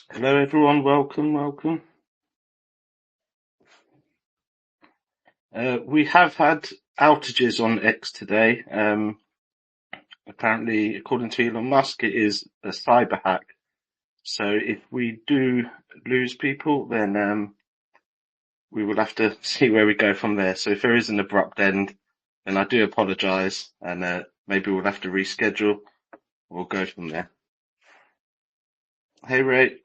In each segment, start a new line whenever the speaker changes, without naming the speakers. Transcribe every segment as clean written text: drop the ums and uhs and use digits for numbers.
Hello everyone, welcome. We have had outages on X today. Apparently, according to Elon Musk, it is a cyber hack. So if we do lose people, then we will have to see where we go from there. So if there is an abrupt end, then I do apologise, and maybe we'll have to reschedule. We'll go from there. Hey Ray.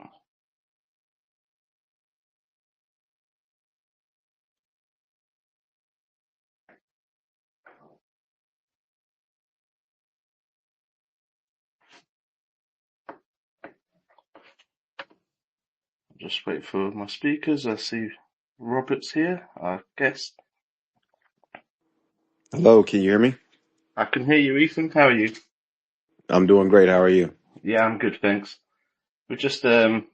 Just wait for my speakers. I see Robert's here, our guest.
Hello, can you hear me?
I can hear you, Ethan. How are you?
I'm doing great. How are you?
Yeah, I'm good, thanks. We'll just let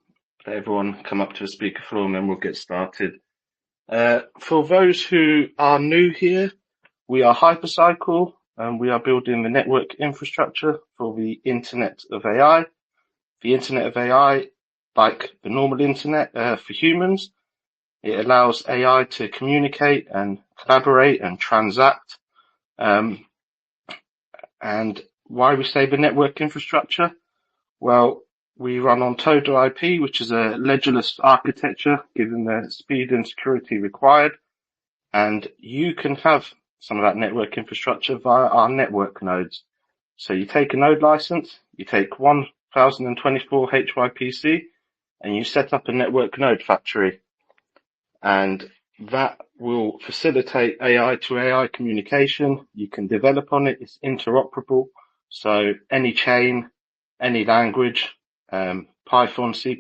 everyone come up to the speaker floor and then we'll get started. For those who are new here, we are Hypercycle and we are building the network infrastructure for the Internet of AI. The Internet of AI, like the normal internet for humans, it allows AI to communicate and collaborate and transact. And why we say the network infrastructure? Well, we run on Total IP, which is a ledgerless architecture, given the speed and security required. And you can have some of that network infrastructure via our network nodes. So you take a node license, you take 1024 HYPC, and you set up a network node factory. And that will facilitate AI to AI communication. You can develop on it. It's interoperable. So any chain, any language, Python, C++,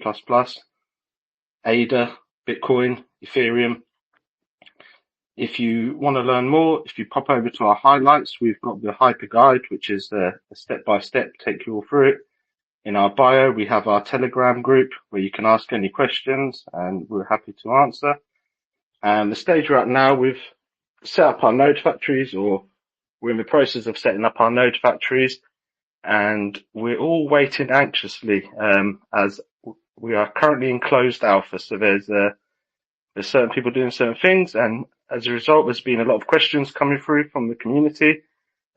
Ada, Bitcoin, Ethereum. If you want to learn more, if you pop over to our highlights, we've got the Hyper Guide, which is a step-by-step, take you all through it. In our bio, we have our Telegram group where you can ask any questions and we're happy to answer. And the stage we're at now, we've set up our node factories, or we're in the process of setting up our node factories, and we're all waiting anxiously as we are currently in closed alpha. So there's certain people doing certain things, and as a result, there's been a lot of questions coming through from the community.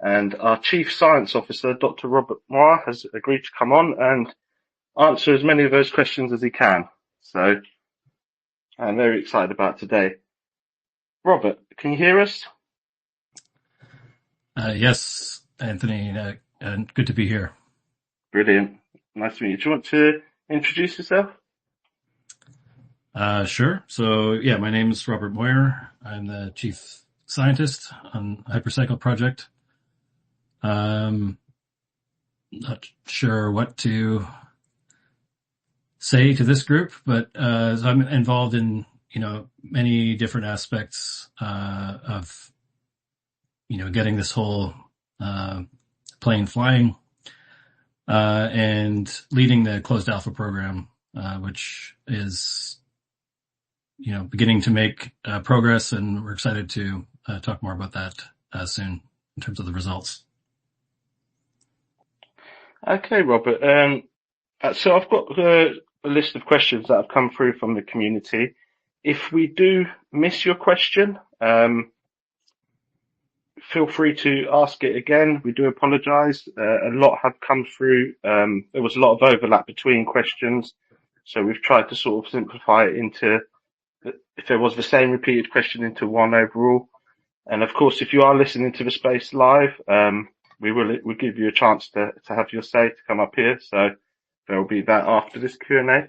And our Chief Science Officer, Dr. Robert Moir, has agreed to come on and answer as many of those questions as he can. So I'm very excited about today. Robert, can you hear us?
Yes, Anthony, and good to be here.
Brilliant. Nice to meet you. Do you want to introduce yourself?
Sure. So, yeah, my name is Robert Moir. I'm the chief scientist on Hypercycle project. Not sure what to say to this group, but so I'm involved in many different aspects of getting this whole plane flying and leading the closed alpha program, which is beginning to make progress, and we're excited to talk more about that soon in terms of the results.
Okay, Robert. So I've got a list of questions that have come through from the community. If we do miss your question, feel free to ask it again. We do apologise. A lot have come through. There was a lot of overlap between questions, so we've tried to sort of simplify it into, if there was the same repeated question, into one overall. And of course, if you are listening to the space live, we'll give you a chance to have your say to come up here. So there will be that after this Q&A.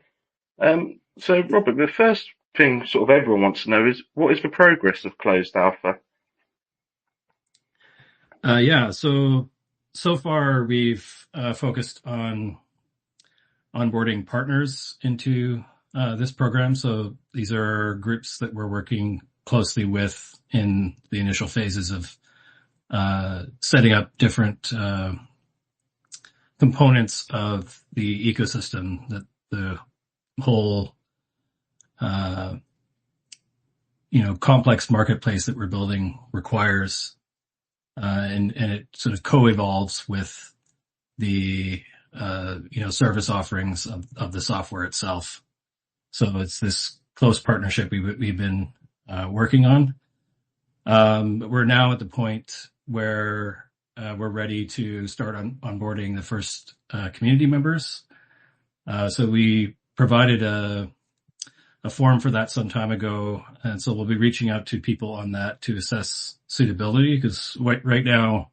So Robert, the first thing sort of everyone wants to know is, what is the progress of closed alpha?
Yeah, so far we've focused on onboarding partners into this program. So these are groups that we're working closely with in the initial phases of setting up different components of the ecosystem that the whole complex marketplace that we're building requires, and it sort of co-evolves with the service offerings of the software itself. So it's this close partnership we've been working on. But we're now at the point where we're ready to start onboarding the first community members. So we provided a form for that some time ago, and so we'll be reaching out to people on that to assess suitability, because right now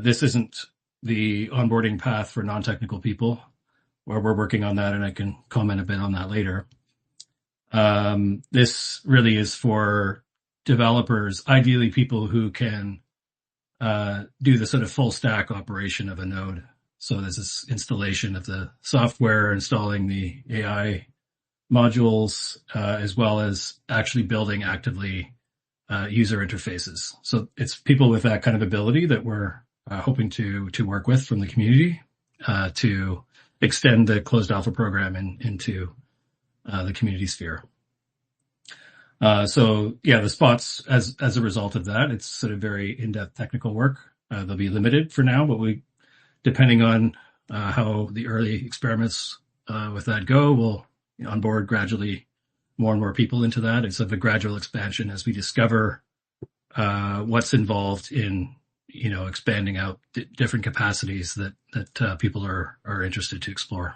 this isn't the onboarding path for non-technical people, where we're working on that, and I can comment a bit on that later. This really is for developers, ideally people who can do the sort of full stack operation of a node. So there's this installation of the software, installing the AI modules, as well as actually building actively user interfaces. So it's people with that kind of ability that we're hoping to work with from the community to extend the closed alpha program into the community sphere. So yeah, the spots as a result of that, it's sort of very in-depth technical work. They'll be limited for now, but depending on how the early experiments with that go, we'll onboard gradually more and more people into that. It's sort of a gradual expansion as we discover what's involved in expanding out different capacities that people are interested to explore.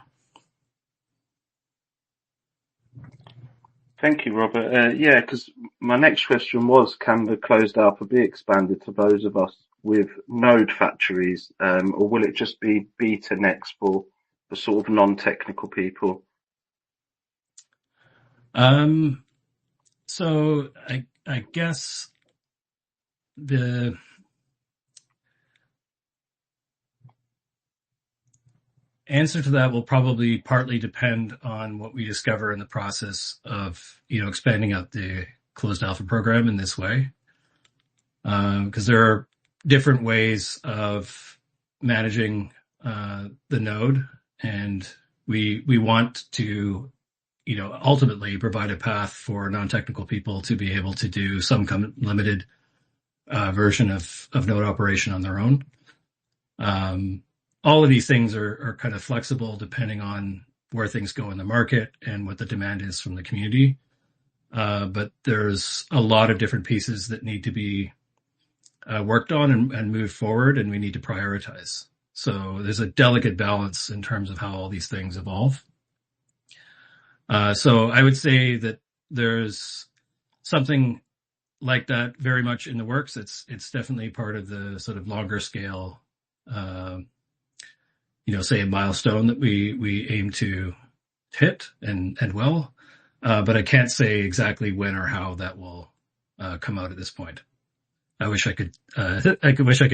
Thank you, Robert. Yeah, because my next question was, can the closed alpha be expanded to those of us with node factories, or will it just be beta next for the sort of non-technical people?
So I guess the answer to that will probably partly depend on what we discover in the process of, expanding out the closed alpha program in this way. Because there are different ways of managing the node, and we want to, ultimately provide a path for non-technical people to be able to do some limited version of node operation on their own. All of these things are kind of flexible depending on where things go in the market and what the demand is from the community. But there's a lot of different pieces that need to be worked on and moved forward, and we need to prioritize. So there's a delicate balance in terms of how all these things evolve. So I would say that there's something like that very much in the works. It's definitely part of the sort of longer scale, say a milestone that we aim to hit and well. But I can't say exactly when or how that will come out at this point. I wish I could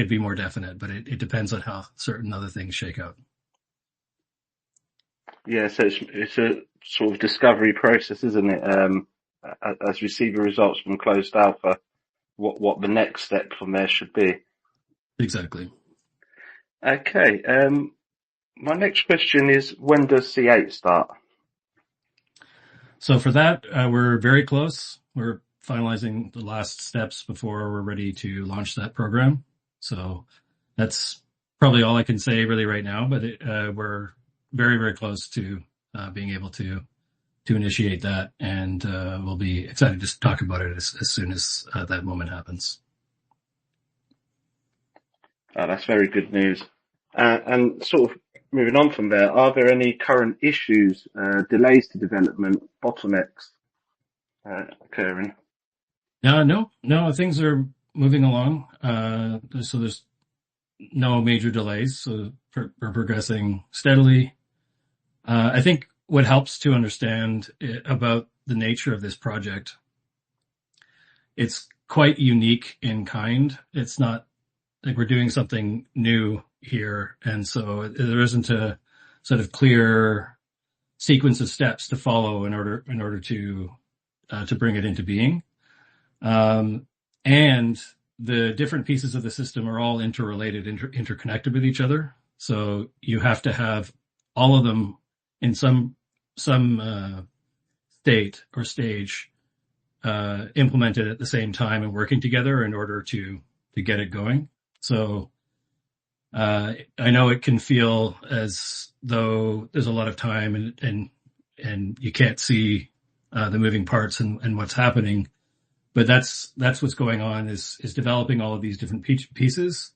be more definite, but it depends on how certain other things shake out.
Yeah, so it's a sort of discovery process, isn't it? As we see the results from closed alpha, what the next step from there should be.
Exactly.
Okay. My next question is, when does C8 start?
So for that, we're very close. We're finalizing the last steps before we're ready to launch that program. So that's probably all I can say really right now, but we're very, very close to being able to initiate that, and we'll be excited to talk about it as soon as that moment happens.
That's very good news. And sort of moving on from there, are there any current issues, delays to development, bottlenecks occurring?
No, things are moving along. So there's no major delays. So we're progressing steadily. I think what helps to understand about the nature of this project, it's quite unique in kind. It's not like we're doing something new here, and so there isn't a sort of clear sequence of steps to follow in order to bring it into being. And the different pieces of the system are all interrelated, interconnected with each other. So you have to have all of them in some state or stage implemented at the same time and working together in order to get it going. So I know it can feel as though there's a lot of time and you can't see the moving parts and what's happening. But that's what's going on is developing all of these different pieces.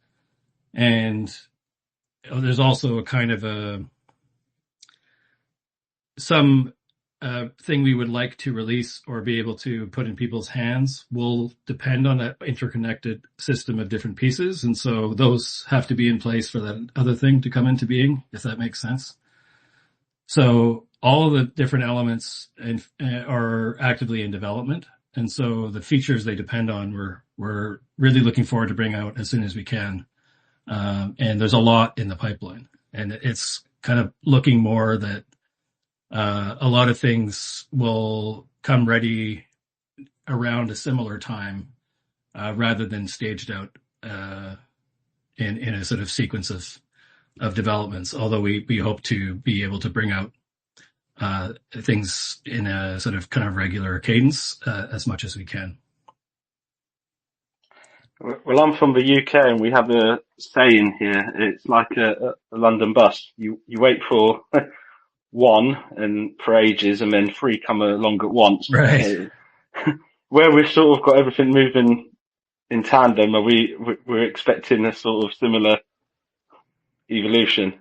And there's also a kind of some thing we would like to release or be able to put in people's hands will depend on that interconnected system of different pieces. And so those have to be in place for that other thing to come into being, if that makes sense. So all of the different elements are actively in development. And so the features they depend on, we're really looking forward to bring out as soon as we can. And there's a lot in the pipeline, and it's kind of looking more that a lot of things will come ready around a similar time, rather than staged out in a sort of sequence of developments. Although we hope to be able to bring out things in a sort of kind of regular cadence as much as we can.
Well, I'm from the UK and we have a saying here. It's like a London bus. You wait for one and for ages, and then three come along at once.
Right.
Where we've sort of got everything moving in tandem, we're expecting a sort of similar evolution.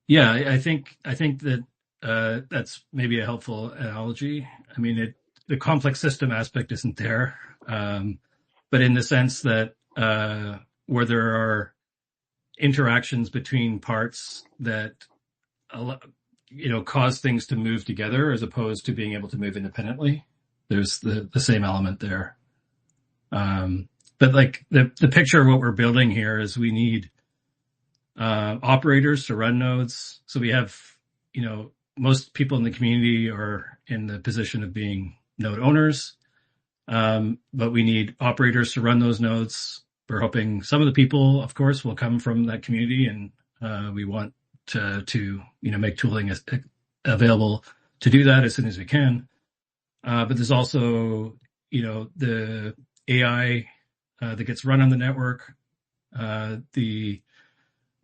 Yeah, I think that that's maybe a helpful analogy. I mean, the complex system aspect isn't there, but in the sense that where there are interactions between parts that cause things to move together as opposed to being able to move independently, there's the same element there. But like the picture of what we're building here is we need operators to run nodes. So we have, most people in the community are in the position of being node owners. But we need operators to run those nodes. We're hoping some of the people, of course, will come from that community, and we want to make tooling available to do that as soon as we can. But there's also, the AI that gets run on the network, the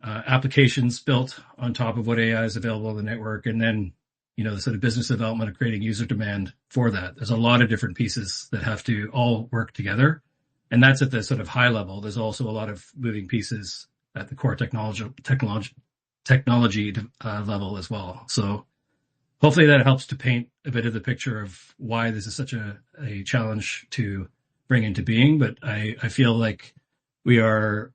applications built on top of what AI is available on the network, and then the sort of business development of creating user demand for that. There's a lot of different pieces that have to all work together, and that's at the sort of high level. There's also a lot of moving pieces at the core technology level as well. So hopefully that helps to paint a bit of the picture of why this is such a challenge to bring into being. But I feel like we are,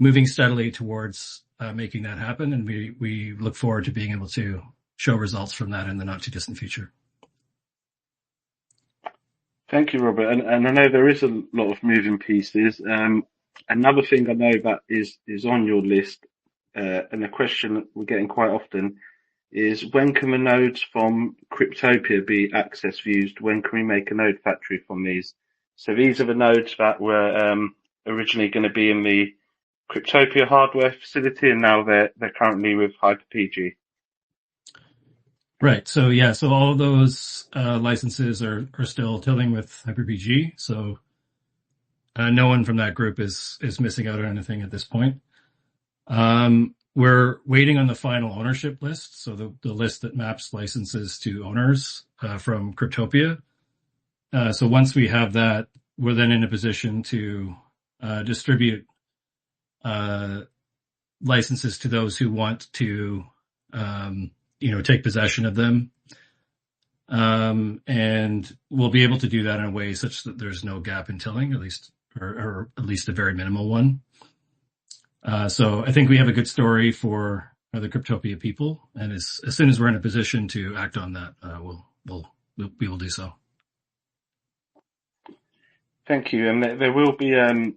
moving steadily towards making that happen, and we look forward to being able to show results from that in the not too distant future.
Thank you, Robert. And I know there is a lot of moving pieces. Another thing I know that is on your list, and a question that we're getting quite often, is when can the nodes from Cryptopia be access used? When can we make a node factory from these? So these are the nodes that were originally going to be in the Cryptopia hardware facility, and now they're currently with HyperPG.
Right. So yeah. So all of those licenses are still tilting with HyperPG. So no one from that group is missing out on anything at this point. We're waiting on the final ownership list, so the list that maps licenses to owners from Cryptopia. So once we have that, we're then in a position to distribute licenses to those who want to, take possession of them. And we'll be able to do that in a way such that there's no gap in tilling, at least, or at least a very minimal one. So I think we have a good story for the Cryptopia people, and as soon as we're in a position to act on that, we will do so.
Thank you. And there will be a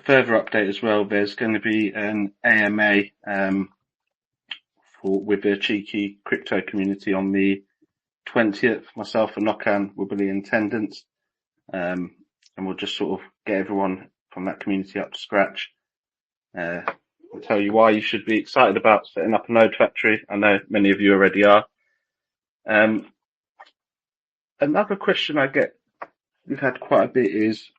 further update as well. There's going to be an AMA with the cheeky crypto community on the 20th. Myself and Nokan will be in attendance, and we'll just sort of get everyone from that community up to scratch. I'll tell you why you should be excited about setting up a node factory. I know many of you already are. Another question I get, we've had quite a bit, is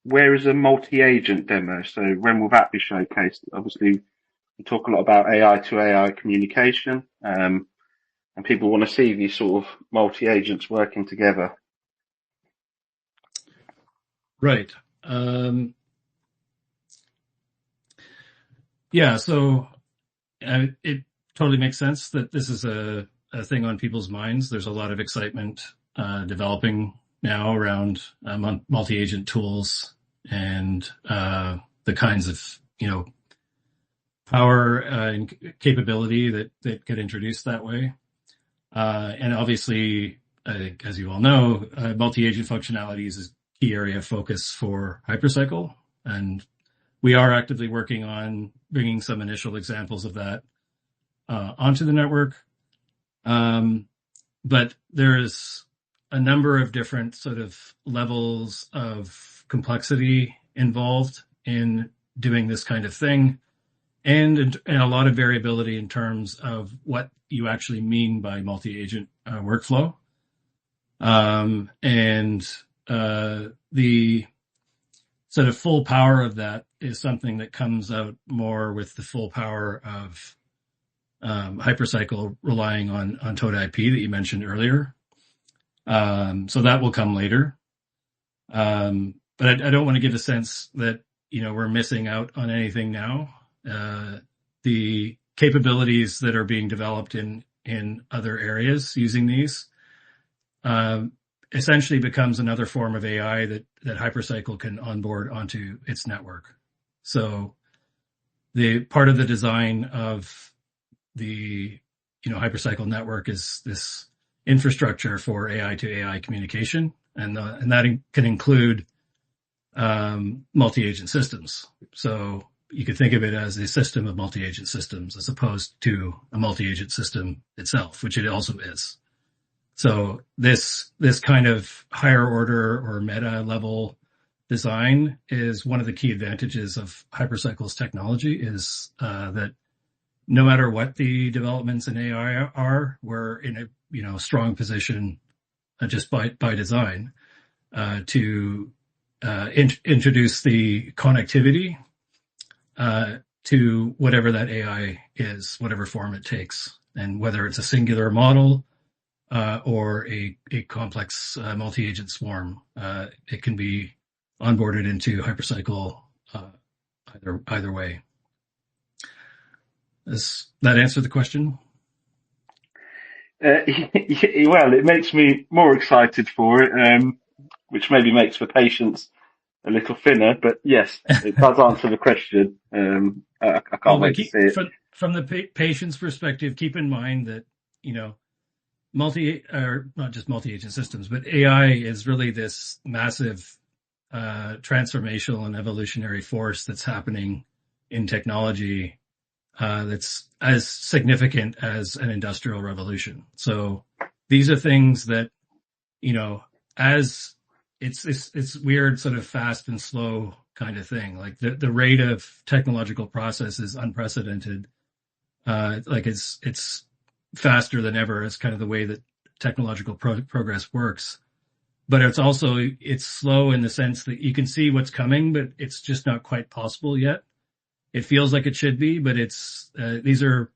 where is a multi-agent demo? So when will that be showcased? Obviously, we talk a lot about AI to AI communication, and people want to see these sort of multi-agents working together.
Right. Yeah, so it totally makes sense that this is a thing on people's minds. There's a lot of excitement developing now around multi-agent tools and the kinds of, power and capability that get introduced that way. And obviously, I think, as you all know, multi-agent functionality is a key area of focus for Hypercycle, and we are actively working on bringing some initial examples of that onto the network. But there's a number of different sort of levels of complexity involved in doing this kind of thing, and a lot of variability in terms of what you actually mean by multi-agent workflow. And the sort of full power of that is something that comes out more with the full power of Hypercycle relying on ToadIP that you mentioned earlier. So that will come later. But I don't want to give a sense that, we're missing out on anything now. The capabilities that are being developed in other areas using these essentially becomes another form of AI that Hypercycle can onboard onto its network. So the part of the design of the Hypercycle network is this infrastructure for AI to AI communication, and that can include multi-agent systems. So you could think of it as a system of multi-agent systems as opposed to a multi-agent system itself, which it also is. So this kind of higher order or meta level design is one of the key advantages of Hypercycle's technology, is that no matter what the developments in AI are, we're in a strong position just by design to introduce the connectivity to whatever that AI is, whatever form it takes, and whether it's a singular model or a complex multi-agent swarm, it can be onboarded into Hypercycle either way. Does that answer the question?
Well, it makes me more excited for it, which maybe makes the patience a little thinner. But yes, it does answer the question. I can't wait to see it.
From the patient's perspective, keep in mind that not just multi-agent systems, but AI is really this massive transformational and evolutionary force that's happening in technology that's as significant as an industrial revolution. So these are things that, as it's weird, sort of fast and slow kind of thing. Like the rate of technological process is unprecedented. Like it's faster than ever. It's kind of the way that technological progress works. But it's slow in the sense that you can see what's coming, but it's just not quite possible yet. It feels like it should be, but these are,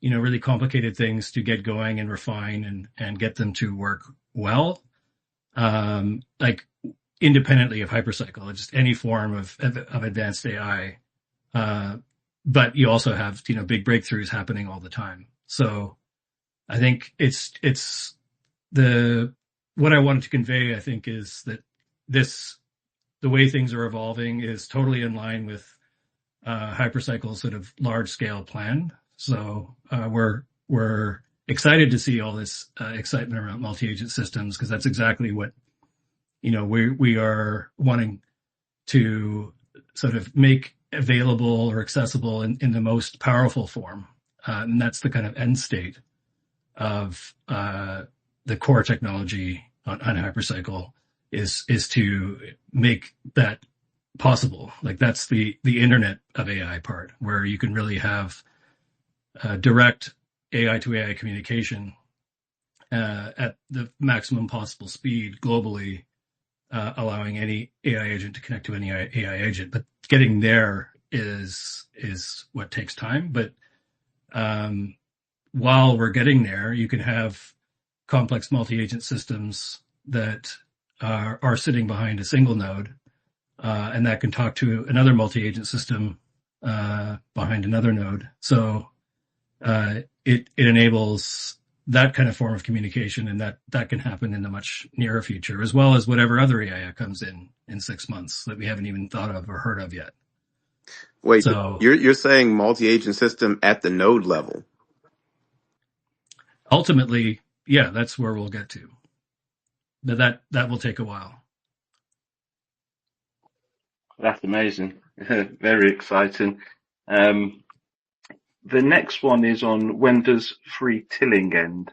really complicated things to get going and refine and get them to work well. Like independently of Hypercycle, just any form of advanced AI. But you also have, big breakthroughs happening all the time. So I think what I wanted to convey, I think, is that the way things are evolving is totally in line with Hypercycle's sort of large scale plan. So we're excited to see all this excitement around multi-agent systems, because that's exactly what we are wanting to sort of make available or accessible in the most powerful form, and that's the kind of end state of the core technology on Hypercycle is to make that possible. Like that's the internet of AI part, where you can really have direct AI to AI communication at the maximum possible speed globally allowing any AI agent to connect to any AI agent. But getting there is what takes time. But while we're getting there, you can have complex multi-agent systems that are sitting behind a single node, and that can talk to another multi-agent system behind another node. So it enables that kind of form of communication, and that can happen in the much nearer future, as well as whatever other AI comes in 6 months that we haven't even thought of or heard of yet.
Wait,
So
you're saying multi-agent system at the node level?
ultimately, yeah, that's where we'll get to. But that will take a while.
That's amazing. Very exciting. The next one is on when does free tilling end?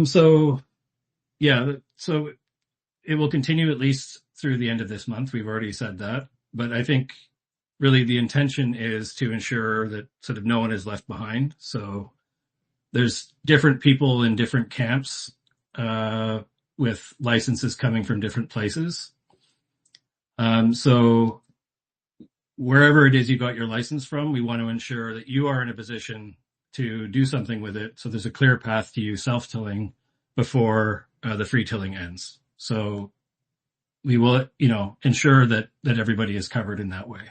So it will continue at least through the end of this month. We've already said that, but I think really the intention is to ensure that sort of no one is left behind. So there's different people in different camps with licenses coming from different places. So wherever it is you got your license from, we want to ensure that you are in a position to do something with it. So there's a clear path to you self-tilling before the free tilling ends. So we will, ensure that everybody is covered in that way.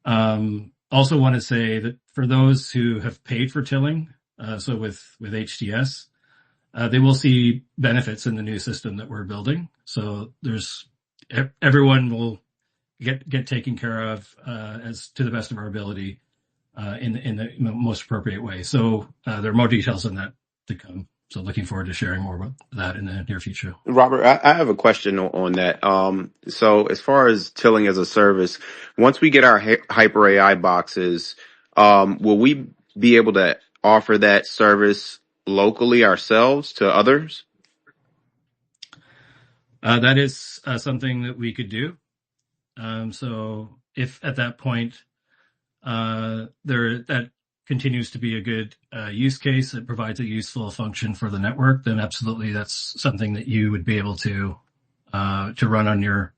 Also want to say that for those who have paid for tilling, so with HTS, they will see benefits in the new system that we're building. So everyone will get taken care of as to the best of our ability in the most appropriate way. So there are more details on that to come. So looking forward to sharing more about that in the near future.
Robert, I have a question on that. So as far as tilling as a service, once we get our Hyper AI boxes, will we be able to offer that service locally ourselves to others?
That is something that we could do. So if at that point that continues to be a good use case, it provides a useful function for the network, then absolutely that's something that you would be able to run on your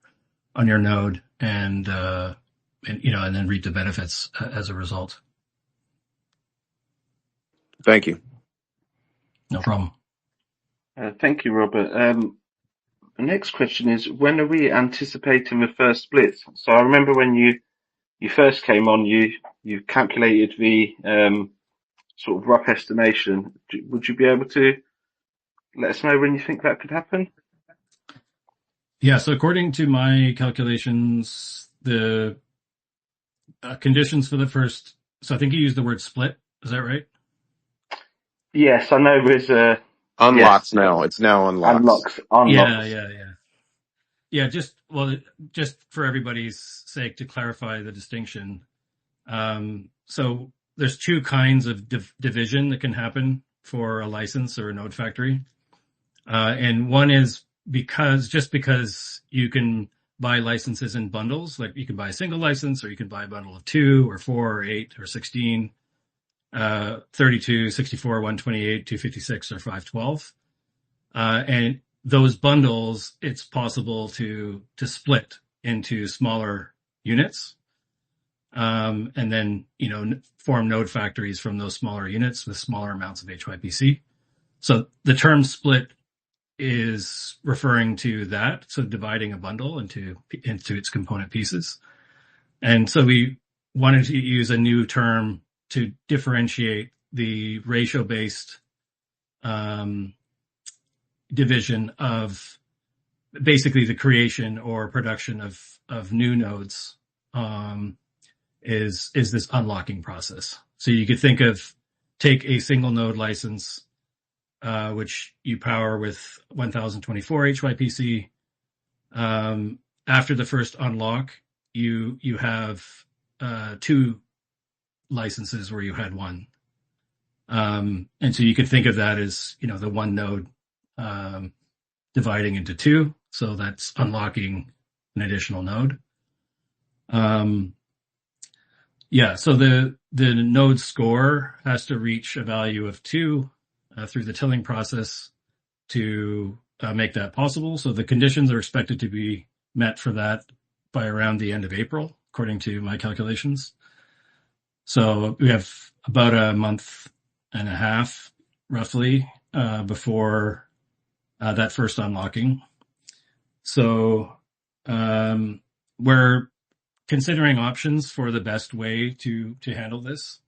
node and then reap the benefits as a result.
Thank you.
No problem.
Thank you, Robert. The next question is, when are we anticipating the first splits? So I remember when you first came on, you calculated the sort of rough estimation. Would you be able to let us know when you think that could happen?
Yeah, so according to my calculations, the conditions for the first, so I think you used the word split, is that right?
Yes, I know there's
Unlocks
yes,
now. It's now unlocks.
unlocks.
Yeah, just for everybody's sake to clarify the distinction. So there's two kinds of division that can happen for a license or a node factory. And one is because you can buy licenses in bundles, like you can buy a single license or you can buy a bundle of 2 or 4 or 8 or 16, 32, 64, 128, 256 or 512. And those bundles, it's possible to split into smaller units, and then, form node factories from those smaller units with smaller amounts of HYPC. So the term split is referring to that. So dividing a bundle into its component pieces. And so we wanted to use a new term to differentiate the ratio-based division of basically the creation or production of new nodes is this unlocking process. So you could take a single node license, which you power with 1024 HYPC. After the first unlock, you have 2 licenses where you had 1. And so you could think of that as, the one node dividing into 2. So that's unlocking an additional node. So the node score has to reach a value of 2 through the tilling process to make that possible. So the conditions are expected to be met for that by around the end of April, according to my calculations. So we have about a month and a half, roughly, before that first unlocking. So we're considering options for the best way to handle this.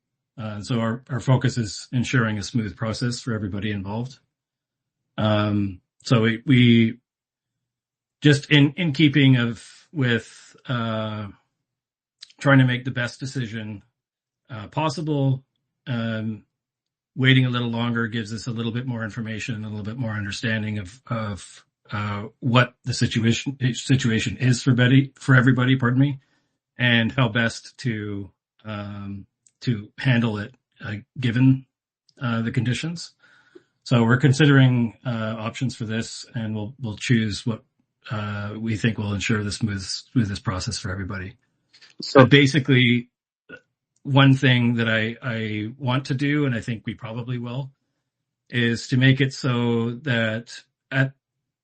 So our focus is ensuring a smooth process for everybody involved. So we just in keeping with trying to make the best decision possible. Waiting a little longer gives us a little bit more information, a little bit more understanding of what the situation is for everybody. Pardon me, and how best to handle it given the conditions. So we're considering options for this, and we'll choose what we think will ensure the smoothest process for everybody. So basically, one thing that I want to do, and I think we probably will, is to make it so that at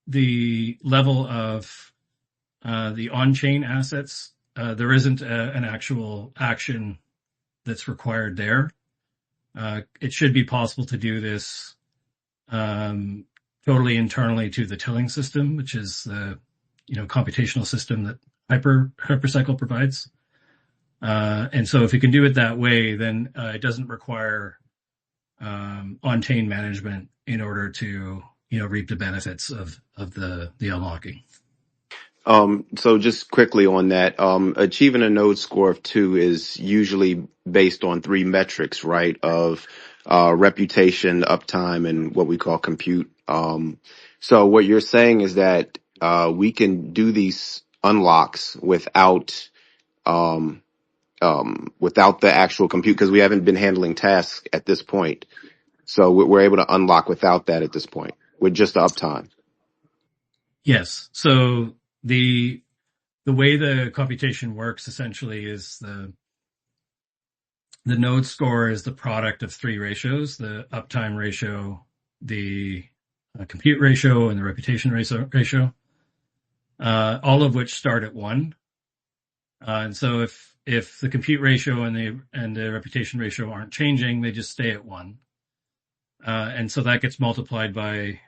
the level of the on-chain assets, there isn't an actual action that's required there. It should be possible to do this totally internally to the tilling system, which is the computational system that Hypercycle provides. And so if you can do it that way, then it doesn't require on-chain management in order to reap the benefits of the unlocking.
So just quickly on that, achieving a node score of 2 is usually based on 3 metrics, right? Of reputation, uptime, and what we call compute. So what you're saying is that we can do these unlocks without the actual compute, because we haven't been handling tasks at this point. So we're able to unlock without that at this point, with just the uptime.
Yes. So the way the computation works essentially is the node score is the product of 3 ratios: the uptime ratio, the compute ratio, and the reputation ratio, all of which start at 1. And so if the compute ratio and the reputation ratio aren't changing, they just stay at 1. And so that gets multiplied by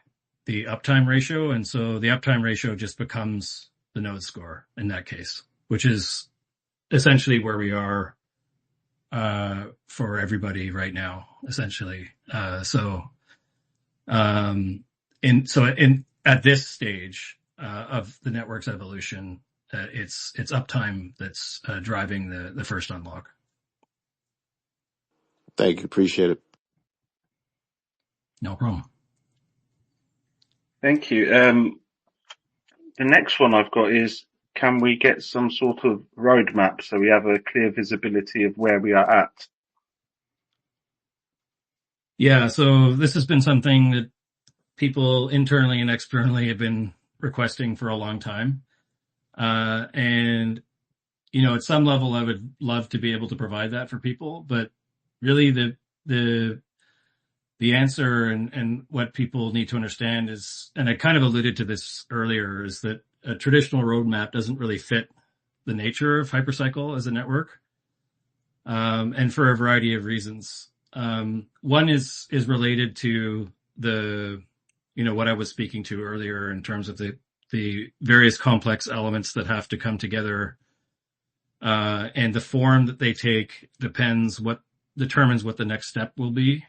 the uptime ratio. And so the uptime ratio just becomes the node score in that case, which is essentially where we are for everybody right now, essentially. At this stage of the network's evolution, it's uptime that's driving the first unlock.
Thank you. Appreciate it.
No problem.
Thank you. The next one I've got is, can we get some sort of roadmap so we have a clear visibility of where we are at?
Yeah, so this has been something that people internally and externally have been requesting for a long time. And, at some level, I would love to be able to provide that for people, but really the answer and what people need to understand is, and I kind of alluded to this earlier, is that a traditional roadmap doesn't really fit the nature of Hypercycle as a network, and for a variety of reasons. One is related to what I was speaking to earlier in terms of the various complex elements that have to come together, and the form that they take determines what the next step will be.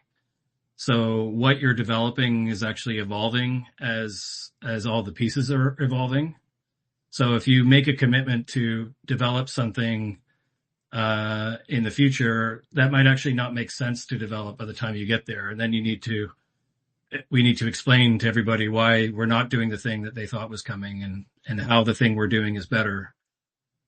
So what you're developing is actually evolving as all the pieces are evolving. So if you make a commitment to develop something in the future, that might actually not make sense to develop by the time you get there. And then we need to explain to everybody why we're not doing the thing that they thought was coming, and how the thing we're doing is better.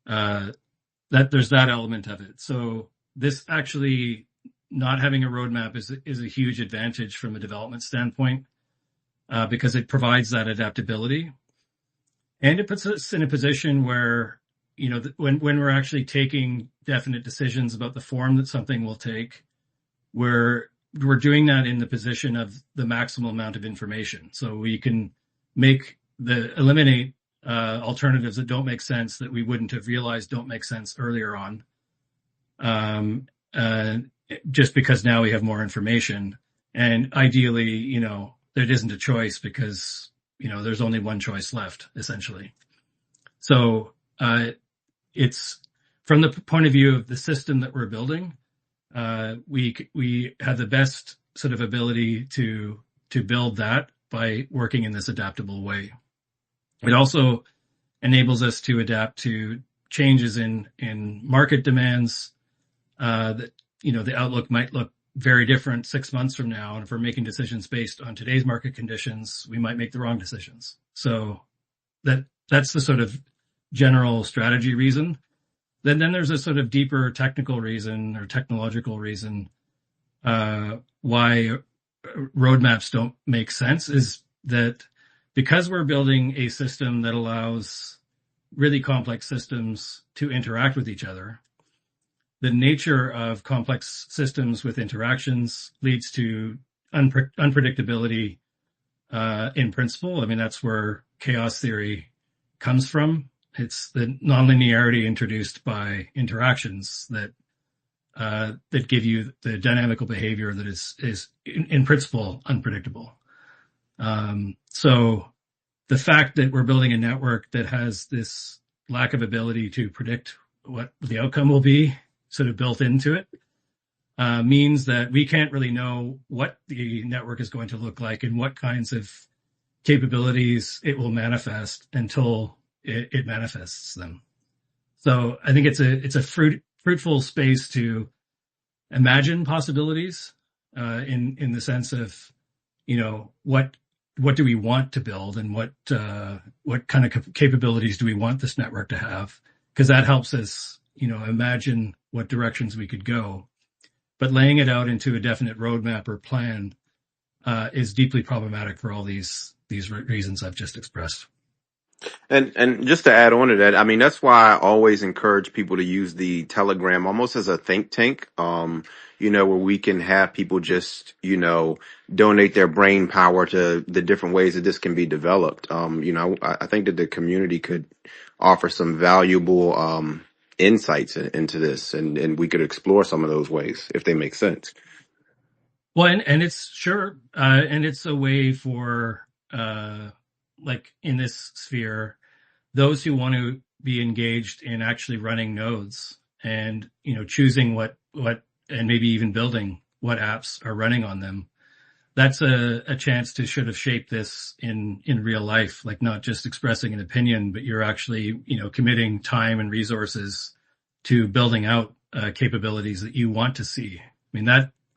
That there's that element of it. So this actually, not having a roadmap is a huge advantage from a development standpoint, because it provides that adaptability, and it puts us in a position where, when we're actually taking definite decisions about the form that something will take, we're doing that in the position of the maximum amount of information. So we can eliminate alternatives that don't make sense, that we wouldn't have realized don't make sense earlier on. Just because now we have more information, and ideally, there isn't a choice because, there's only one choice left, essentially. So, it's from the point of view of the system that we're building, we have the best sort of ability to build that by working in this adaptable way. It also enables us to adapt to changes in market demands, that, the outlook might look very different 6 months from now. And if we're making decisions based on today's market conditions, we might make the wrong decisions. So that's the sort of general strategy reason. Then there's a sort of deeper technical reason or technological reason why roadmaps don't make sense, is that because we're building a system that allows really complex systems to interact with each other, the nature of complex systems with interactions leads to unpredictability in principle. I mean, that's where chaos theory comes from. It's the nonlinearity introduced by interactions that give you the dynamical behavior that is in principle unpredictable. So the fact that we're building a network that has this lack of ability to predict what the outcome will be sort of built into it means that we can't really know what the network is going to look like and what kinds of capabilities it will manifest until it manifests them. So I think it's a fruitful space to imagine possibilities in the sense of, what do we want to build, and what kind of capabilities do we want this network to have? Because that helps us, imagine what directions we could go. But laying it out into a definite roadmap or plan is deeply problematic for all these reasons I've just expressed.
And just to add on to that, I mean, that's why I always encourage people to use the Telegram almost as a think tank, where we can have people just, donate their brain power to the different ways that this can be developed. I think that the community could offer some valuable insights into this, and we could explore some of those ways if they make sense.
Well, and it's sure, and it's a way for, like in this sphere, those who want to be engaged in actually running nodes and, choosing what, and maybe even building what apps are running on them. That's a chance to sort of shape this in real life, like not just expressing an opinion, but you're actually, committing time and resources to building out capabilities that you want to see. I mean,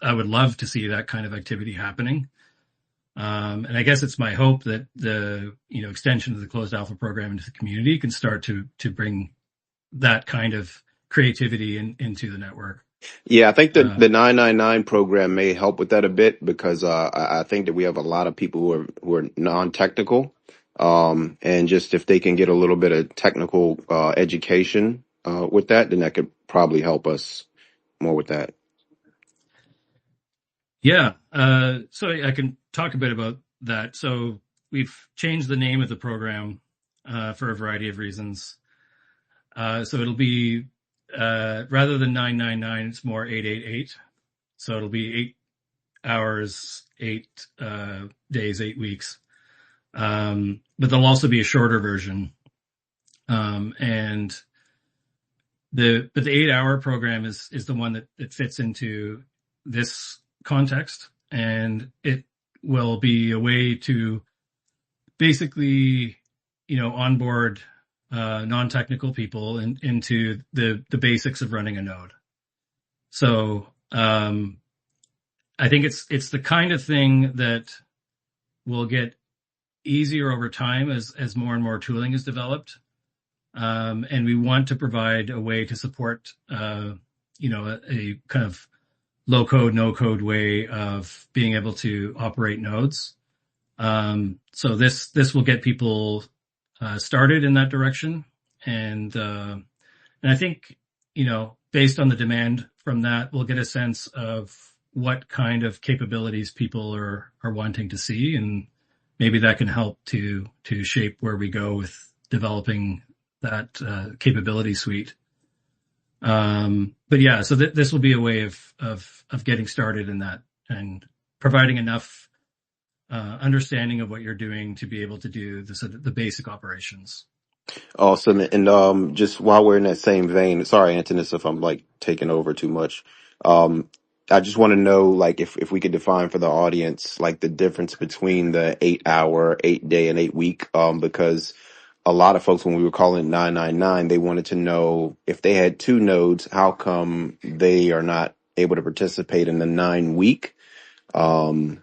I would love to see that kind of activity happening. And I guess it's my hope that the, extension of the closed alpha program into the community can start to bring that kind of creativity into the network.
Yeah, I think that the 999 program may help with that a bit, because I think that we have a lot of people who are non-technical, and just if they can get a little bit of technical education with that, then that could probably help us more with that.
Yeah, so I can talk a bit about that. So we've changed the name of the program for a variety of reasons. So it'll be, rather than 999, it's more 888. So it'll be 8 hours, 8 days, 8 weeks. But there'll also be a shorter version. And the 8-hour program is the one that fits into this context, and it will be a way to basically, onboard non-technical people into the basics of running a node. So I think it's the kind of thing that will get easier over time as more and more tooling is developed. And we want to provide a way to support, a kind of low code, no code way of being able to operate nodes. So this will get people started in that direction, and I think, based on the demand from that, we'll get a sense of what kind of capabilities people are wanting to see, and maybe that can help to shape where we go with developing that capability suite. But yeah, so this will be a way of getting started in that and providing enough understanding of what you're doing to be able to do the basic operations.
Awesome. And just while we're in that same vein, sorry, Antonis, if I'm like taking over too much. I just want to know, like, if we could define for the audience, like the difference between the 8 hour, 8 day, and 8 week, because a lot of folks, when we were calling it 999, they wanted to know if they had two nodes, how come they are not able to participate in the 9 week? And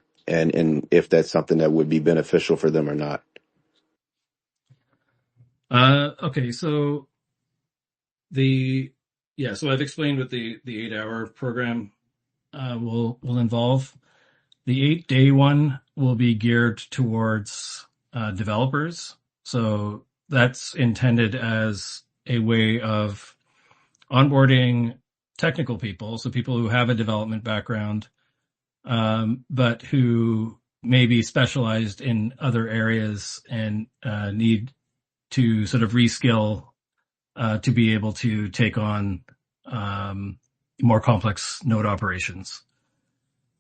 if that's something that would be beneficial for them or not.
Okay, so so I've explained what the 8 hour program will involve. The 8 day one will be geared towards developers. So that's intended as a way of onboarding technical people, so people who have a development background, but who may be specialized in other areas and need to sort of reskill to be able to take on more complex node operations.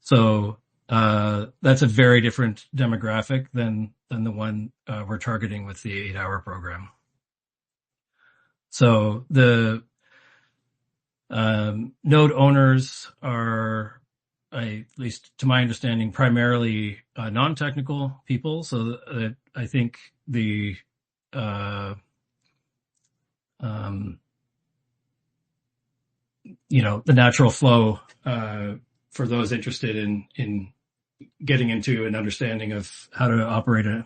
So that's a very different demographic than the one we're targeting with the 8 hour program. So the node owners are, at least to my understanding, primarily non-technical people. So I think the the natural flow for those interested in getting into an understanding of how to operate a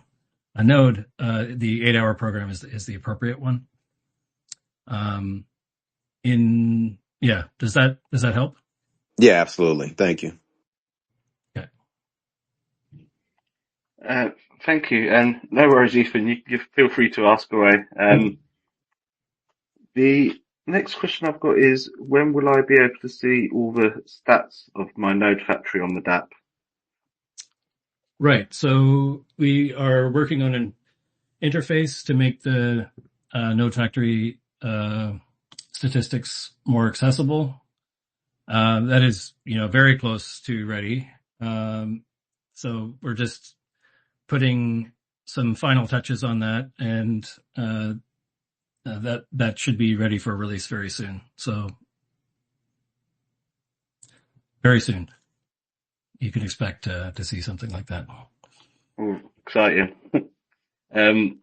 node, the 8 hour program is the appropriate one. Does that help?
Yeah, absolutely. Thank you.
Okay.
Thank you, and no worries, Ethan. You feel free to ask away. The next question I've got is, when will I be able to see all the stats of my Node Factory on the DApp?
Right. So we are working on an interface to make the Node Factory statistics more accessible. That is, very close to ready. So we're just putting some final touches on that, and that should be ready for release very soon. So very soon, you can expect to see something like that.
Oh, exciting. And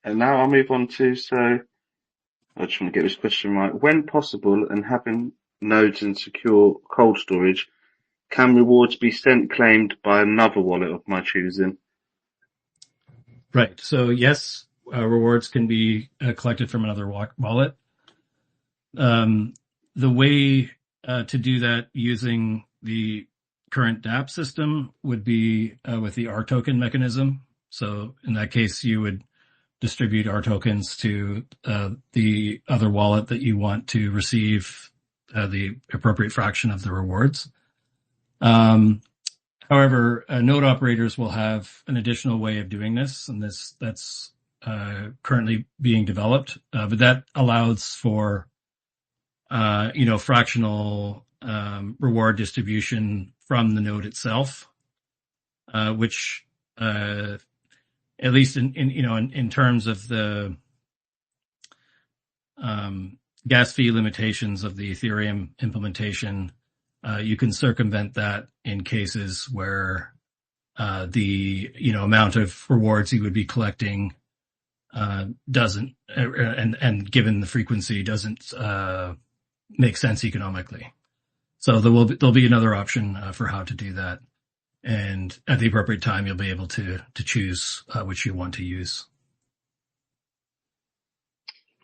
now I'll move on to, so I just want to get this question right. When possible and having nodes in secure cold storage, can rewards be sent claimed by another wallet of my choosing?
Right. So yes, rewards can be collected from another wallet. The way to do that using the current DApp system would be with the R token mechanism. So in that case, you would distribute R tokens to the other wallet that you want to receive the appropriate fraction of the rewards. However, node operators will have an additional way of doing this, and that's currently being developed. But that allows for fractional reward distribution from the node itself, which at least in terms of the gas fee limitations of the Ethereum implementation, you can circumvent that in cases where the amount of rewards you would be collecting doesn't, and given the frequency, doesn't make sense economically. So there'll be another option for how to do that, and at the appropriate time, you'll be able to choose which you want to use.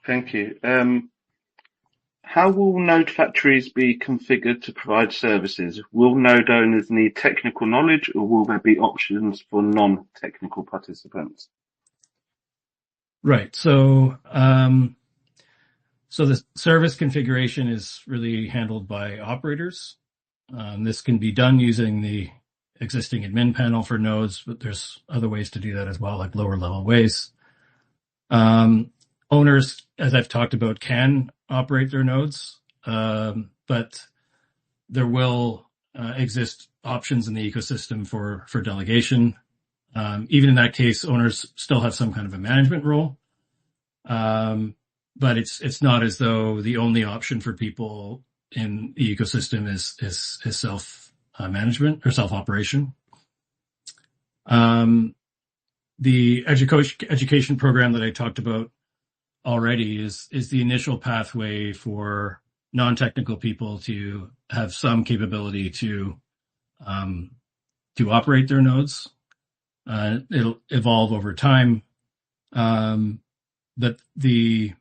Thank you. How will node factories be configured to provide services? Will node owners need technical knowledge, or will there be options for non-technical participants?
Right. So the service configuration is really handled by operators. This can be done using the existing admin panel for nodes, but there's other ways to do that as well, like lower level ways. Owners, as I've talked about, can operate their nodes, but there will exist options in the ecosystem for delegation. Even in that case, owners still have some kind of a management role. But it's not as though the only option for people in the ecosystem is self management or self operation. The education program that I talked about already is the initial pathway for non-technical people to have some capability to operate their nodes. It'll evolve over time, but the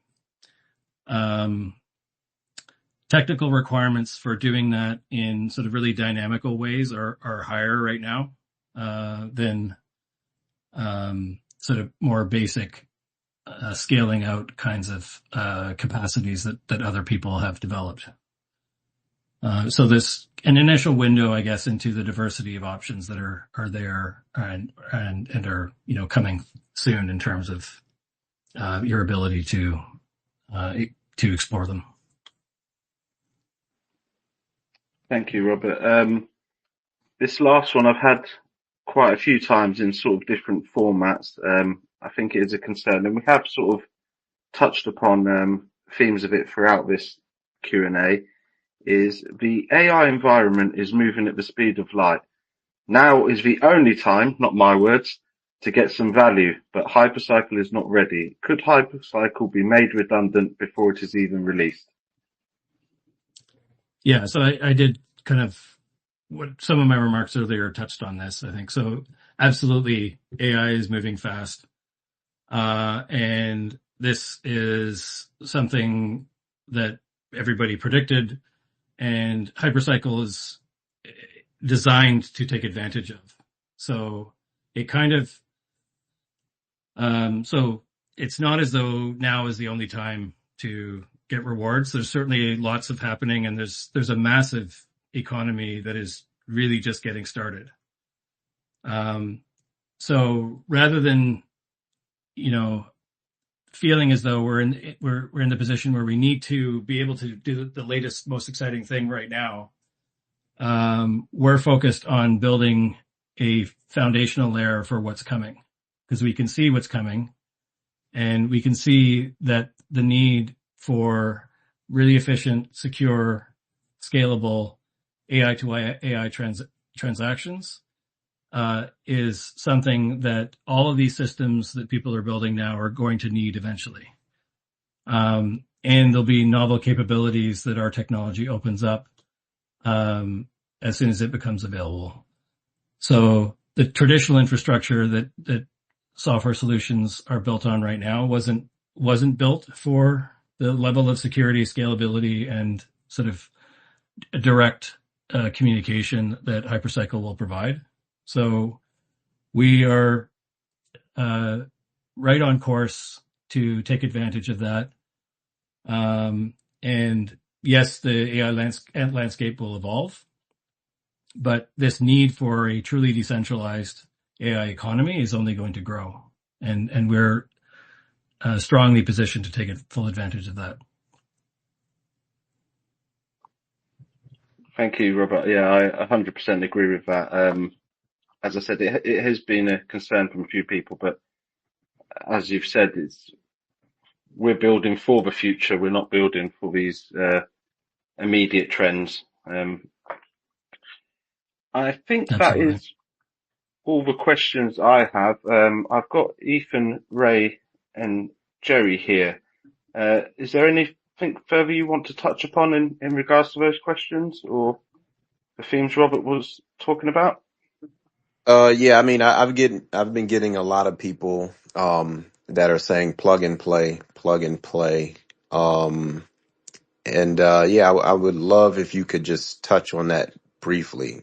technical requirements for doing that in sort of really dynamical ways are higher right now than sort of more basic scaling out kinds of capacities that other people have developed. So there's an initial window, I guess, into the diversity of options that are there and are, coming soon in terms of your ability to explore them.
Thank you, Robert. This last one I've had quite a few times in sort of different formats. I think it is a concern, and we have sort of touched upon themes of it throughout this Q&A, is the AI environment is moving at the speed of light. Now is the only time, not my words, to get some value, but Hypercycle is not ready. Could Hypercycle be made redundant before it is even released?
Yeah, so I did kind of what some of my remarks earlier touched on this, I think. So absolutely, AI is moving fast. And this is something that everybody predicted, and Hypercycle is designed to take advantage of. So it kind of, so it's not as though now is the only time to get rewards. There's certainly lots of happening, and there's a massive economy that is really just getting started. So rather than, feeling as though we're in the position where we need to be able to do the latest, most exciting thing right now, we're focused on building a foundational layer for what's coming, because we can see what's coming, and we can see that the need for really efficient, secure, scalable AI to AI transactions is something that all of these systems that people are building now are going to need eventually. And there'll be novel capabilities that our technology opens up as soon as it becomes available. So the traditional infrastructure that software solutions are built on right now wasn't built for the level of security, scalability, and sort of direct communication that Hypercycle will provide. So we are right on course to take advantage of that. And yes, the AI landscape will evolve, but this need for a truly decentralized AI economy is only going to grow. And we're strongly positioned to take full advantage of that.
Thank you, Robert. Yeah, I 100% agree with that. As I said, it has been a concern from a few people, but as you've said, we're building for the future. We're not building for these immediate trends. I think
Absolutely.
that is all the questions I have. I've got Ethan, Ray, and Jerry here. Is there anything further you want to touch upon in regards to those questions or the themes Robert was talking about?
Yeah, I mean, I've been getting a lot of people that are saying plug and play. And yeah, I would love if you could just touch on that briefly.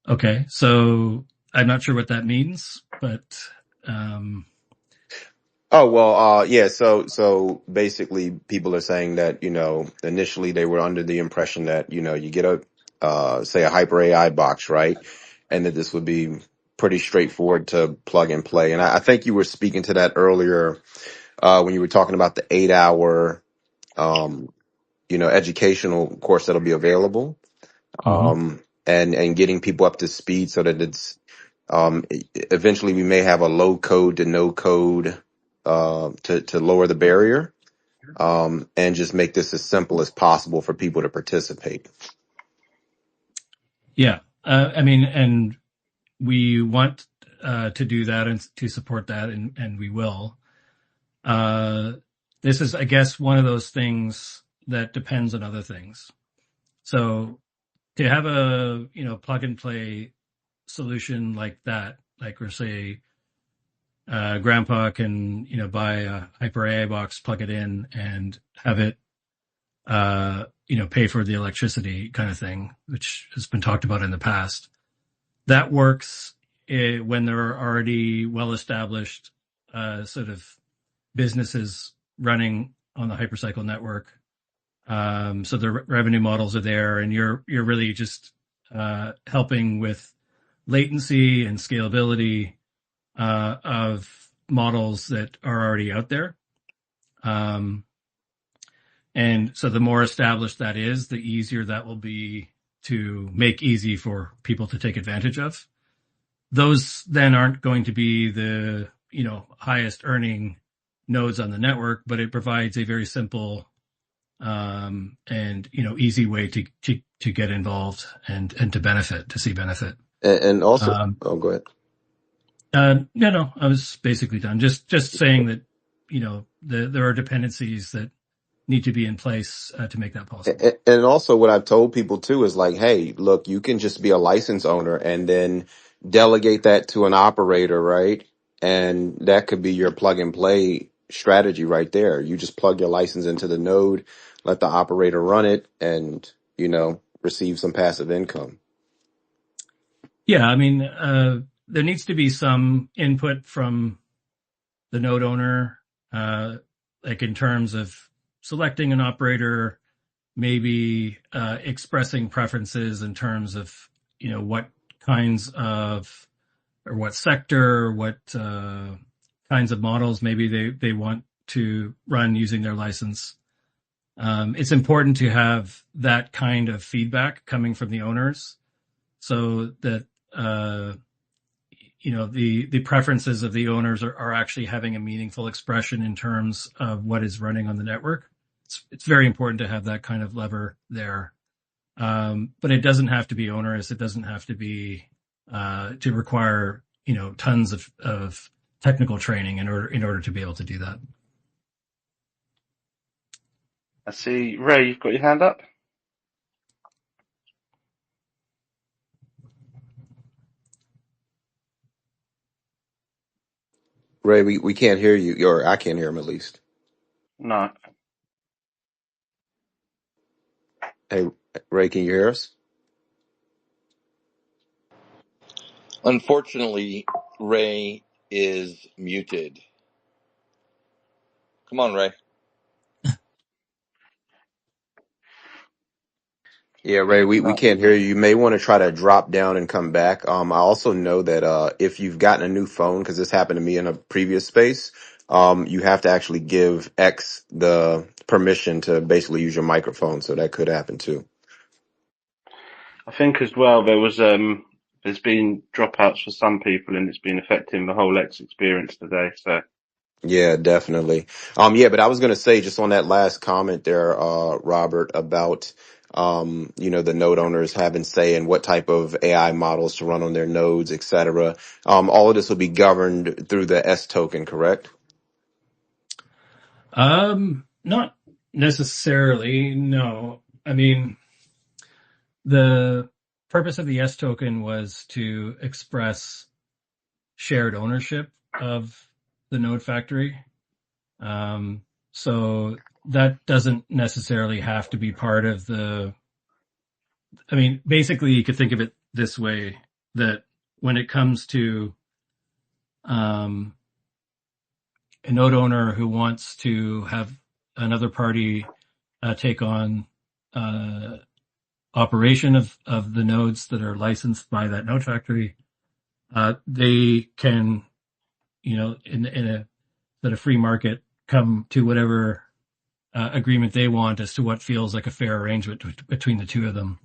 Okay, so I'm not sure what that means, but
Oh, well, yeah, so basically people are saying that, initially they were under the impression that, you get say a Hyper AI box, right? And that this would be pretty straightforward to plug and play. And I think you were speaking to that earlier, when you were talking about the 8 hour, um, educational course that'll be available,
Hmm.
and getting people up to speed so that it's, eventually we may have a low code to no code, to lower the barrier, and just make this as simple as possible for people to participate.
Yeah. I mean, and we want to do that and to support that, and we will. This is, I guess, one of those things that depends on other things. So to have a plug and play solution like that, like we're say, grandpa can buy a Hyper AI box, plug it in, and have it pay for the electricity kind of thing, which has been talked about in the past. That works when there are already well-established sort of businesses running on the Hypercycle network. So the revenue models are there, and you're really just helping with latency and scalability of models that are already out there. And so the more established that is, the easier that will be to make easy for people to take advantage of. Those then aren't going to be the, highest earning nodes on the network, but it provides a very simple, and, easy way to get involved and to see benefit.
And also,
Um,
oh, go ahead.
no, I was basically done. Just saying that, there are dependencies that need to be in place to make that possible.
And also what I've told people too is like, hey, look, you can just be a license owner and then delegate that to an operator, right? And that could be your plug and play strategy right there. You just plug your license into the node, let the operator run it, and, receive some passive income.
Yeah, I mean, there needs to be some input from the node owner, like in terms of selecting an operator, maybe expressing preferences in terms of, what kinds of, or what sector, what kinds of models maybe they want to run using their license. It's important to have that kind of feedback coming from the owners so that the preferences of the owners are actually having a meaningful expression in terms of what is running on the network. It's very important to have that kind of lever there, but it doesn't have to be onerous. It doesn't have to be to require tons of technical training in order to be able to do that.
I see, Ray, you've got your hand up.
Ray, we can't hear you, or I can't hear him at least.
No.
Hey, Ray, can you hear us?
Unfortunately, Ray is muted. Come on, Ray.
Yeah, Ray, we
No.
can't hear you. You may want to try to drop down and come back. I also know that if you've gotten a new phone, because this happened to me in a previous space, you have to actually give X the permission to basically use your microphone. So that could happen too.
I think as well there's been dropouts for some people and it's been affecting the whole X experience today. So
Yeah, definitely. Yeah, but I was going to say just on that last comment there, Robert, about, the node owners having say in what type of AI models to run on their nodes, et cetera. All of this will be governed through the S token, correct?
Not necessarily. No, I mean, the purpose of the S token was to express shared ownership of the node factory. So that doesn't necessarily have to be part of I mean, basically you could think of it this way, that when it comes to, a node owner who wants to have another party take on operation of the nodes that are licensed by that node factory, they can, in a free market, come to whatever agreement they want as to what feels like a fair arrangement between the two of them.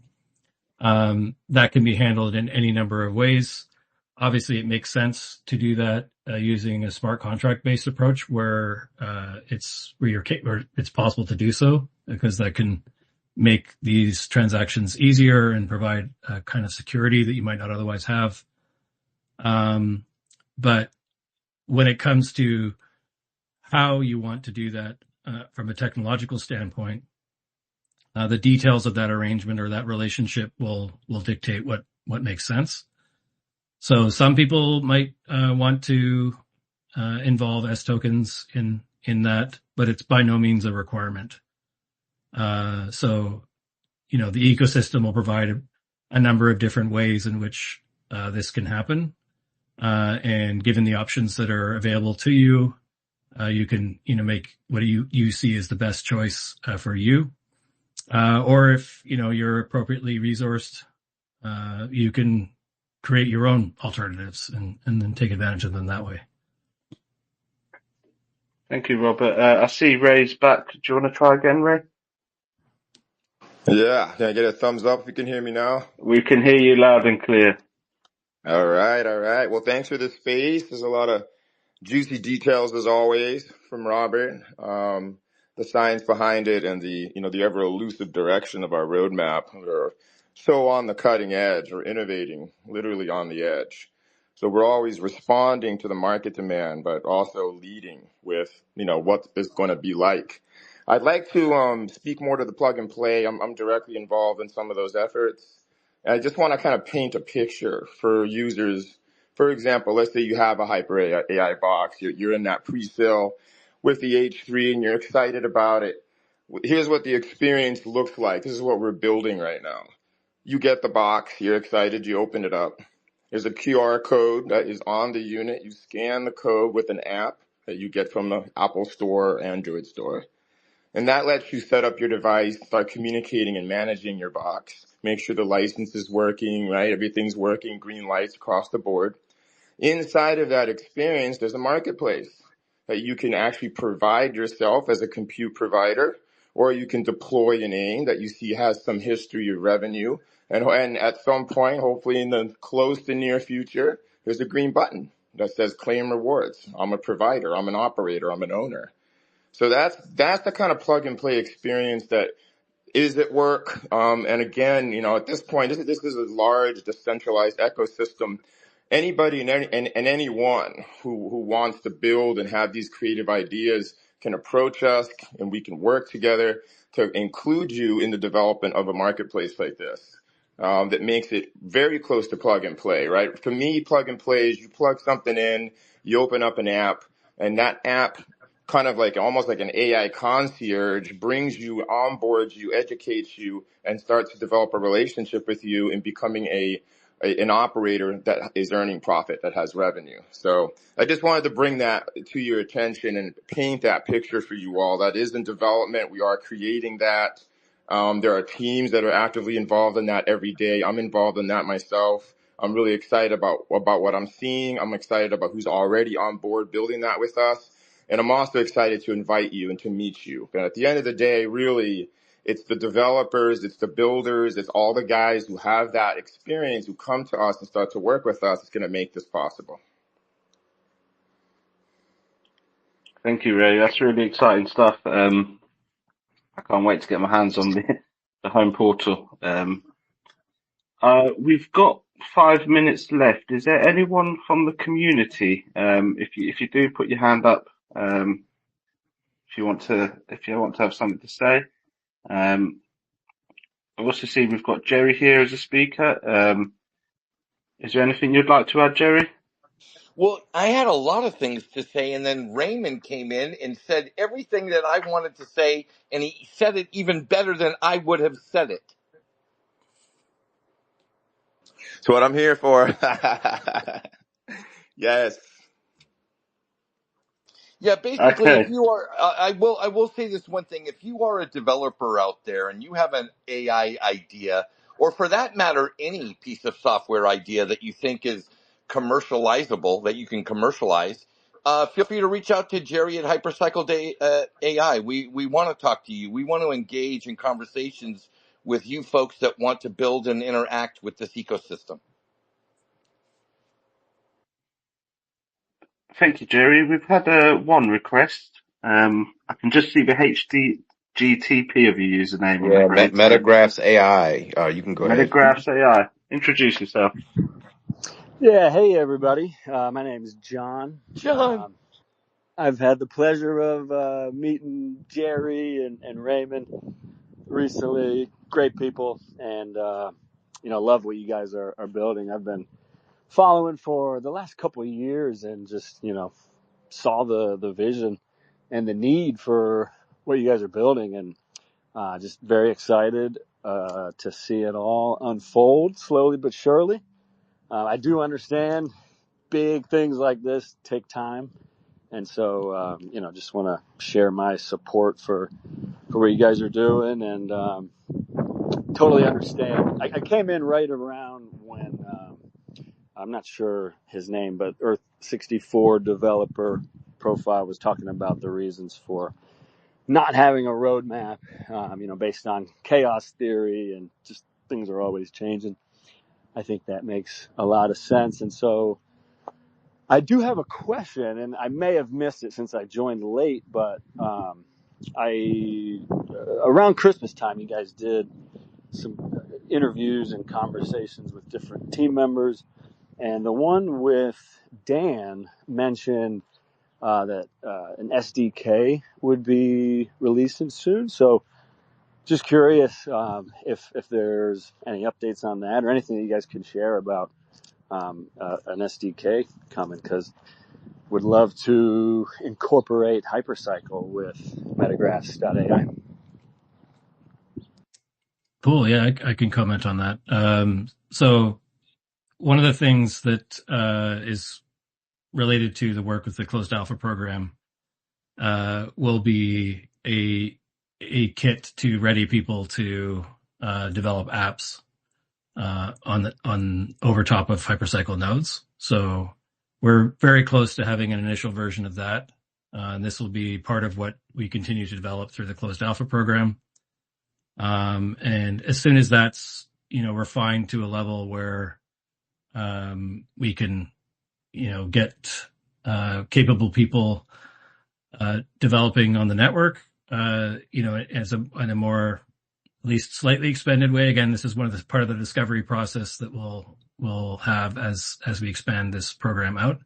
That can be handled in any number of ways. Obviously, it makes sense to do that using a smart contract-based approach where it's possible to do so, because that can make these transactions easier and provide a kind of security that you might not otherwise have. But when it comes to how you want to do that from a technological standpoint, the details of that arrangement or that relationship will dictate what makes sense. So some people might want to involve S tokens in that, but it's by no means a requirement. So the ecosystem will provide a number of different ways in which this can happen, and given the options that are available to you, you can make what you see as the best choice for you. Or if you're appropriately resourced, you can create your own alternatives and then take advantage of them that way.
Thank you, Robert. I see Ray's back. Do you want to try again, Ray?
Yeah, can I get a thumbs up if you can hear me now?
We can hear you loud and clear.
All right. Well, thanks for this space. There's a lot of juicy details as always from Robert. The science behind it and the ever elusive direction of our roadmap. We're so on the cutting edge. We're innovating literally on the edge. So we're always responding to the market demand, but also leading with, what it's going to be like. I'd like to speak more to the plug and play. I'm directly involved in some of those efforts. And I just want to kind of paint a picture for users. For example, let's say you have a Hyper AI box. You're in that pre-sale with the H3 and you're excited about it. Here's what the experience looks like. This is what we're building right now. You get the box, you're excited, you open it up. There's a QR code that is on the unit. You scan the code with an app that you get from the Apple Store or Android Store. And that lets you set up your device, start communicating and managing your box. Make sure the license is working, right? Everything's working, green lights across the board. Inside of that experience, there's a marketplace that you can actually provide yourself as a compute provider, or you can deploy an AIM that you see has some history of revenue. And at some point, hopefully in the close to near future, there's a green button that says claim rewards. I'm a provider, I'm an operator, I'm an owner. So that's the kind of plug and play experience that is at work. And again, at this point, this is a large decentralized ecosystem. Anybody and anyone who wants to build and have these creative ideas can approach us, and we can work together to include you in the development of a marketplace like this. That makes it very close to plug and play, right? For me, plug and play is you plug something in, you open up an app, and that app kind of like almost like an AI concierge brings you, onboards you, educates you, and starts to develop a relationship with you in becoming an operator that is earning profit, that has revenue. So I just wanted to bring that to your attention and paint that picture for you all. That is in development. We are creating that. There are teams that are actively involved in that every day. I'm involved in that myself. I'm really excited about what I'm seeing. I'm excited about who's already on board building that with us. And I'm also excited to invite you and to meet you. But at the end of the day, really, it's the developers, it's the builders, it's all the guys who have that experience who come to us and start to work with us. It's going to make this possible.
Thank you, Ray. That's really exciting stuff. I can't wait to get my hands on the home portal. We've got 5 minutes left. Is there anyone from the community? If you do, put your hand up. If you want to have something to say. I also see we've got Jerry here as a speaker. Is there anything you'd like to add, Jerry?
Well, I had a lot of things to say, and then Raymond came in and said everything that I wanted to say, and he said it even better than I would have said it.
That's what I'm here for. Yes.
Yeah, basically, if
Okay.
you are, I will say this one thing: if you are a developer out there and you have an AI idea, or for that matter, any piece of software idea that you think is commercializable, that you can commercialize, feel free to reach out to Jerry at Hypercycle AI. We want to talk to you. We want to engage in conversations with you folks that want to build and interact with this ecosystem.
Thank you, Jerry. We've had one request. I can just see the HDGTP of your username, I'm
Yeah,
afraid. So,
Metagraphs AI. You can go ahead.
Metagraphs AI. Introduce yourself.
Yeah, hey everybody. My name is John.
John.
I've had the pleasure of meeting Jerry and Raymond recently. Great people, and love what you guys are building. I've been following for the last couple of years, and just saw the vision and the need for what you guys are building, and just very excited to see it all unfold slowly but surely. I do understand big things like this take time. And so, just want to share my support for what you guys are doing, and totally understand. I came in right around when, I'm not sure his name, but Earth 64 developer profile was talking about the reasons for not having a roadmap, based on chaos theory, and just things are always changing. I think that makes a lot of sense. And so, I do have a question, and I may have missed it since I joined late, but around Christmas time, you guys did some interviews and conversations with different team members, and the one with Dan mentioned that an SDK would be releasing soon. So, just curious if there's any updates on that or anything that you guys can share about an SDK coming, because would love to incorporate Hypercycle with Metagraphs.ai.
Cool. Yeah, I can comment on that. So one of the things that is related to the work with the closed alpha program will be a kit to ready people to develop apps on over top of Hypercycle nodes. So we're very close to having an initial version of that. And this will be part of what we continue to develop through the closed alpha program. And as soon as that's, refined to a level where we can, get capable people developing on the network, in a more, at least slightly expanded way. Again, this is one of the part of the discovery process that we'll have as we expand this program out.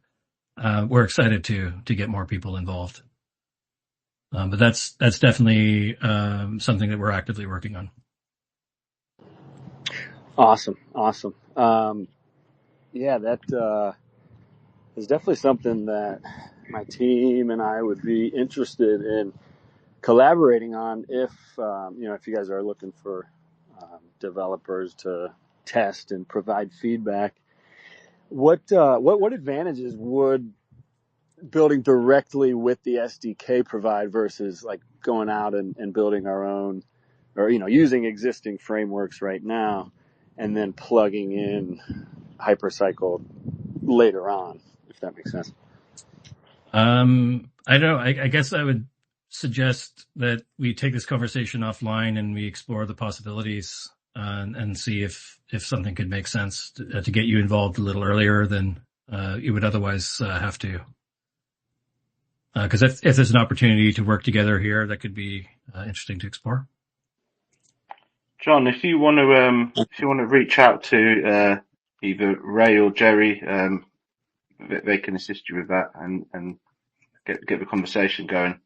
We're excited to get more people involved. But that's definitely something that we're actively working on.
Awesome. Yeah, that is definitely something that my team and I would be interested in collaborating on if you guys are looking for developers to test and provide feedback. What advantages would building directly with the SDK provide versus like going out and building our own, or using existing frameworks right now and then plugging in Hypercycle later on, if that makes sense?
I don't know. I guess I would suggest that we take this conversation offline and we explore the possibilities and see if something could make sense to get you involved a little earlier than you would otherwise have to. Because if there's an opportunity to work together here, that could be interesting to explore.
John, if you want to reach out to either Ray or Jerry, they can assist you with that and get the conversation going.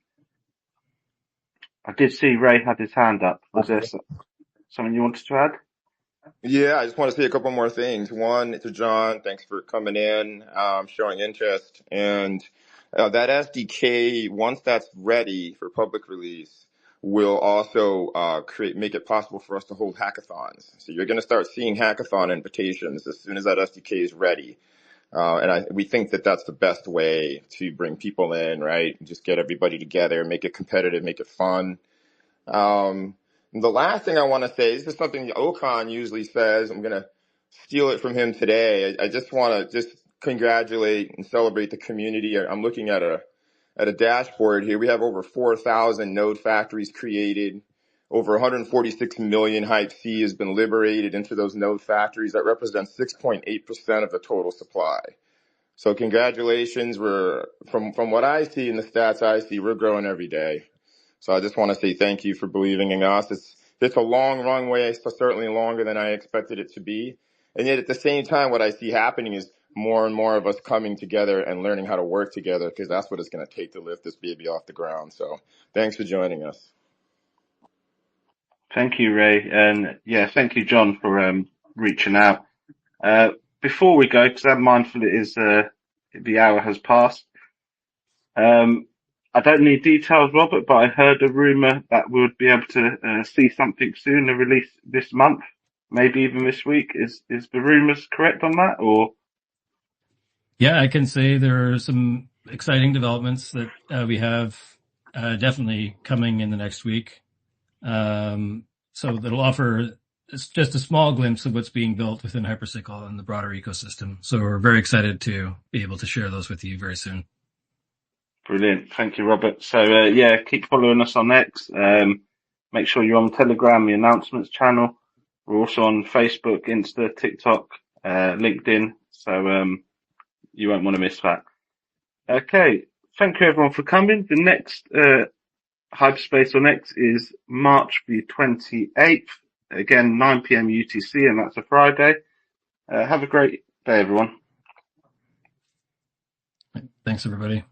I did see Ray had his hand up. Was there something you wanted to add?
Yeah, I just want to say a couple more things. One, to John, thanks for coming in, showing interest. And that SDK, once that's ready for public release, will also make it possible for us to hold hackathons. So you're going to start seeing hackathon invitations as soon as that SDK is ready. And we think that that's the best way to bring people in, right? Just get everybody together, make it competitive, make it fun. The last thing I want to say, this is something Okan usually says. I'm going to steal it from him today. I just want to just congratulate and celebrate the community. I'm looking at a dashboard here. We have over 4,000 node factories created. Over 146 million Hype C has been liberated into those node factories. That represents 6.8% of the total supply. So congratulations. We're from what I see in the stats I see, we're growing every day. So I just want to say thank you for believing in us. It's a long runway, certainly longer than I expected it to be. And yet at the same time, what I see happening is more and more of us coming together and learning how to work together, because that's what it's going to take to lift this baby off the ground. So thanks for joining us.
Thank you, Ray. And yeah, thank you, John, for reaching out. Before we go, because I'm mindful it is the hour has passed. I don't need details, Robert, but I heard a rumor that we would be able to see something soon, a release this month, maybe even this week. Is the rumors correct on that, or?
Yeah, I can say there are some exciting developments that we have definitely coming in the next week. So that'll offer just a small glimpse of what's being built within Hypercycle and the broader ecosystem. So we're very excited to be able to share those with you very soon.
Brilliant. Thank you, Robert. So, yeah, keep following us on X. Make sure you're on Telegram, the announcements channel. We're also on Facebook, Insta, TikTok, LinkedIn. So, you won't want to miss that. Okay. Thank you everyone for coming. The next, Hyperspace on X is March the 28th. Again, 9 PM UTC, and that's a Friday. Have a great day, everyone.
Thanks, everybody.